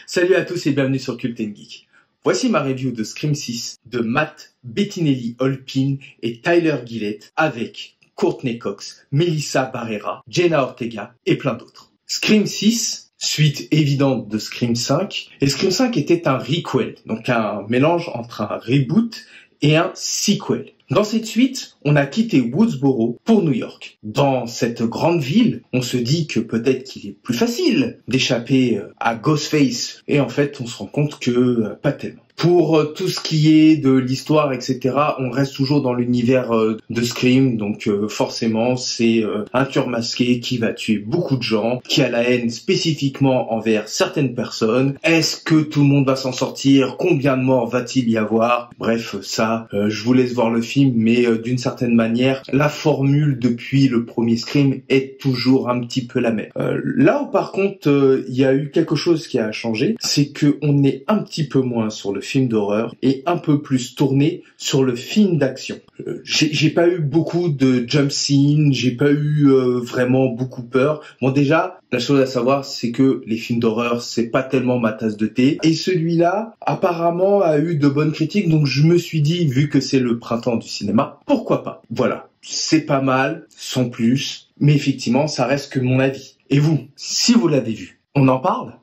Salut à tous et bienvenue sur Cult & Geek. Voici ma review de Scream 6 de Matt Bettinelli-Holpin et Tyler Gillett avec Courtney Cox, Melissa Barrera, Jenna Ortega et plein d'autres. Scream 6, suite évidente de Scream 5, et Scream 5 était un requel, donc un mélange entre un reboot et un sequel. Dans cette suite, on a quitté Woodsboro pour New York. Dans cette grande ville, on se dit que peut-être qu'il est plus facile d'échapper à Ghostface. Et en fait, on se rend compte que pas tellement. Pour tout ce qui est de l'histoire, etc., on reste toujours dans l'univers de Scream. Donc forcément, c'est un tueur masqué qui va tuer beaucoup de gens, qui a la haine spécifiquement envers certaines personnes. Est-ce que tout le monde va s'en sortir? Combien de morts va-t-il y avoir? Bref, ça, je vous laisse voir le film. Mais d'une certaine manière, la formule depuis le premier Scream est toujours un petit peu la même. Là où par contre, il y a eu quelque chose qui a changé, c'est que on est un petit peu moins sur le film d'horreur et un peu plus tourné sur le film d'action. J'ai pas eu beaucoup de jump scenes, j'ai pas eu vraiment beaucoup peur. Bon déjà, la chose à savoir, c'est que les films d'horreur, c'est pas tellement ma tasse de thé. Et celui-là, apparemment, a eu de bonnes critiques, donc je me suis dit, vu que c'est le printemps du cinéma, pourquoi pas? Voilà, c'est pas mal, sans plus, mais effectivement, ça reste que mon avis. Et vous, si vous l'avez vu, on en parle?